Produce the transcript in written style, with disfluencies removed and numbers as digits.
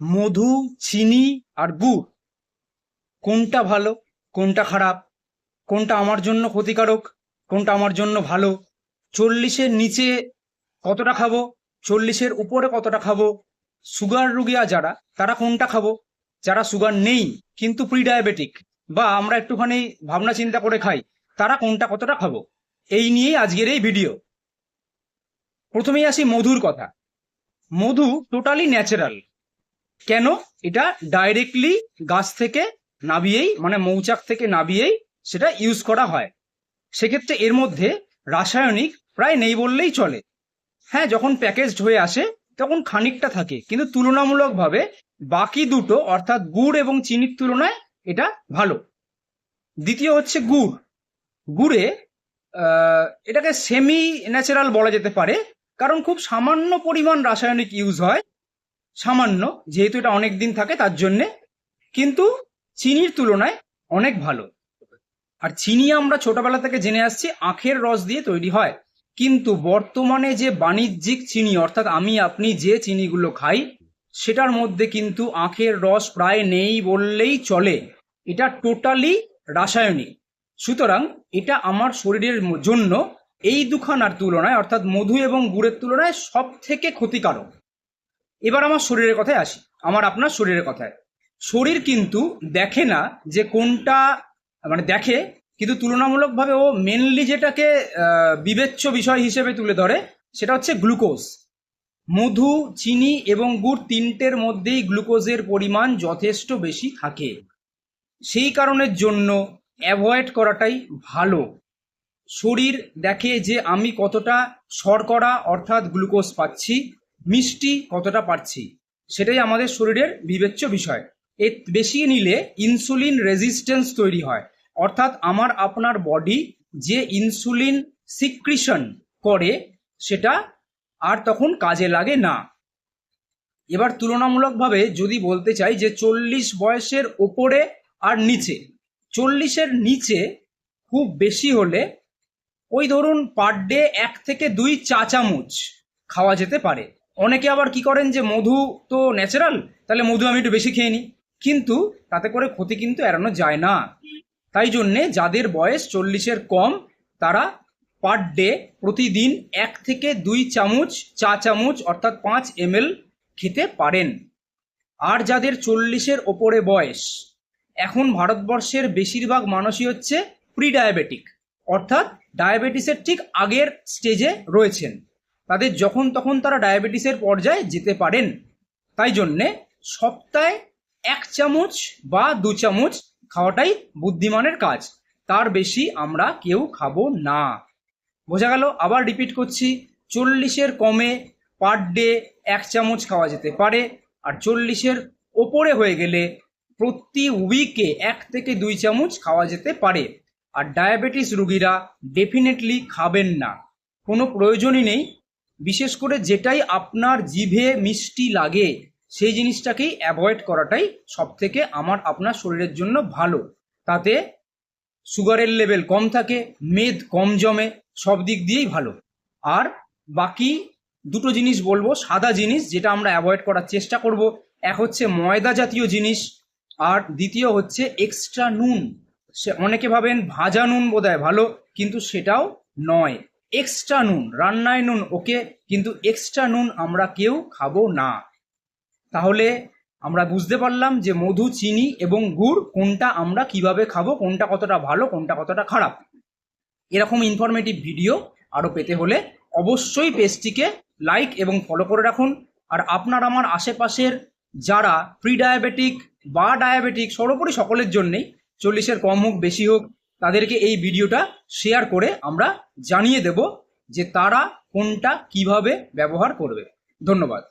মধু, চিনি আর গুড় কোনটা ভালো, কোনটা খারাপ, কোনটা আমার জন্য ক্ষতিকারক, কোনটা আমার জন্য ভালো, 40-এর নিচে কতটা খাবো, 40-এর উপরে কতটা খাবো, সুগার রুগিয়া যারা তারা কোনটা খাবো, যারা সুগার নেই কিন্তু প্রি ডায়াবেটিক বা আমরা একটুখানি ভাবনা চিন্তা করে খাই তারা কোনটা কতটা খাবো, এই নিয়েই আজকের এই ভিডিও। প্রথমেই আসি মধুর কথা। মধু টোটালি ন্যাচারাল। কেন? এটা ডাইরেক্টলি গাছ থেকে নাবিয়েই, মানে মৌচাক থেকে নাবিয়েই সেটা ইউজ করা হয়। সেক্ষেত্রে এর মধ্যে রাসায়নিক প্রায় নেই বললেই চলে। হ্যাঁ, যখন প্যাকেজড হয়ে আসে তখন খানিকটা থাকে, কিন্তু তুলনামূলকভাবে বাকি দুটো অর্থাৎ গুড় এবং চিনির তুলনায় এটা ভালো। দ্বিতীয় হচ্ছে গুড়। গুড়ে এটাকে সেমি ন্যাচারাল বলা যেতে পারে, কারণ খুব সামান্য পরিমাণ রাসায়নিক ইউজ হয়, সামান্য, যেহেতু এটা অনেক দিন থাকে তার জন্যে, কিন্তু চিনির তুলনায় অনেক ভালো। আর চিনি আমরা ছোটবেলা থেকে জেনে আসছি আখের রস দিয়ে তৈরি হয়, কিন্তু বর্তমানে যে বাণিজ্যিক চিনি অর্থাৎ আমি আপনি যে চিনিগুলো খাই সেটার মধ্যে কিন্তু আখের রস প্রায় নেই বললেই চলে। এটা টোটালি রাসায়নিক। সুতরাং এটা আমার শরীরের জন্য এই দুখানার তুলনায় অর্থাৎ মধু এবং গুড়ের তুলনায় সব থেকে ক্ষতিকারক। এবার আমার শরীরের কথায় আসি, আমার আপনার শরীরের কথায়। শরীর কিন্তু দেখে না যে কোনটা, মানে দেখে কিন্তু তুলনামূলকভাবে ও মেনলি যেটাকে বিবেচ্য বিষয় হিসেবে তুলে ধরে সেটা হচ্ছে গ্লুকোজ। মধু, চিনি এবং গুড় তিনটের মধ্যেই গ্লুকোজের পরিমাণ যথেষ্ট বেশি থাকে। সেই কারণের জন্য অ্যাভয়েড করাটাই ভালো। শরীর দেখে যে আমি কতটা শর্করা অর্থাৎ গ্লুকোজ পাচ্ছি, মিষ্টি কতটা পাচ্ছি, সেটাই আমাদের শরীরের বিবেচ্য বিষয়। এর বেশি নিলে ইনসুলিন রেজিস্ট্যান্স তৈরি হয়, অর্থাৎ আমার আপনার বডি যে ইনসুলিন সিক্রিশন করে সেটা আর তখন কাজে লাগে না। এবার তুলনামূলকভাবে যদি বলতে চাই যে 40 বয়সের ওপরে আর নিচে, 40-এর নিচে খুব বেশি হলে ওই ধরুন পার ডে 1 থেকে 2 চা চামচ খাওয়া যেতে পারে। অনেকে আবার কি করেন যে মধু তো ন্যাচারাল, তাহলে মধু আমি একটু বেশি খেয়ে নিই, কিন্তু তাতে করে ক্ষতি কিন্তু এড়ানো যায় না। তাই জন্যে যাদের বয়স 40-এর কম তারা পার ডে প্রতিদিন 1 থেকে 2 চামচ চা চামচ অর্থাৎ 5 ml খেতে পারেন। আর যাদের 40-এর ওপরে বয়স, এখন ভারতবর্ষের বেশিরভাগ মানুষই হচ্ছে প্রি ডায়াবেটিক, অর্থাৎ ডায়াবেটিসের ঠিক আগের স্টেজে রয়েছেন, তাদের যখন তখন তারা ডায়াবেটিসের পর্যায়ে যেতে পারেন। তাই জন্যে সপ্তাহে 1 চামচ বা 2 চামচ খাওয়াটাই বুদ্ধিমানের কাজ, তার বেশি আমরা কেউ খাবো না। বোঝা গেল? আবার রিপিট করছি, 40-এর কমে পার ডে 1 চামচ খাওয়া যেতে পারে, আর 40-এর ওপরে হয়ে গেলে প্রতি উইকে 1 থেকে 2 চামচ খাওয়া যেতে পারে। আর ডায়াবেটিস রুগীরা ডেফিনেটলি খাবেন না, কোনো প্রয়োজনই নেই। বিশেষ করে যেটাই আপনার জিভে মিষ্টি লাগে সেই জিনিসটাকেই অ্যাভয়েড করাটাই সব থেকে আমার আপনার শরীরের জন্য ভালো। তাতে সুগারের লেভেল কম থাকে, মেদ কম জমে, সব দিক দিয়েই ভালো। আর বাকি দুটো জিনিস বলবো, সাদা জিনিস যেটা আমরা অ্যাভয়েড করার চেষ্টা করব, এক হচ্ছে ময়দা জাতীয় জিনিস, আর দ্বিতীয় হচ্ছে এক্সট্রা নুন। সে অনেকে ভাবেন ভাজা নুন বোধহয় ভালো, কিন্তু সেটাও নয়। এক্সট্রা নুন, রান্নায় নুন ওকে, কিন্তু এক্সট্রা নুন আমরা কেউ খাবো না। তাহলে আমরা বুঝতে পারলাম যে মধু, চিনি এবং গুড় কোনটা আমরা কিভাবে খাবো, কোনটা কতটা ভালো, কোনটা কতটা খারাপ। এরকম ইনফরমেটিভ ভিডিও আরও পেতে হলে অবশ্যই পেজটিকে লাইক এবং ফলো করে রাখুন। আর আপনার আমার আশেপাশের যারা প্রি ডায়াবেটিক বা ডায়াবেটিক, সর্বোপরি সকলের জন্যেই, 40-এর কম হোক বেশি হোক, তাদেরকে এই ভিডিওটা শেয়ার করে আমরা জানিয়ে দেব যে তারা কোনটা কিভাবে ব্যবহার করবে। ধন্যবাদ।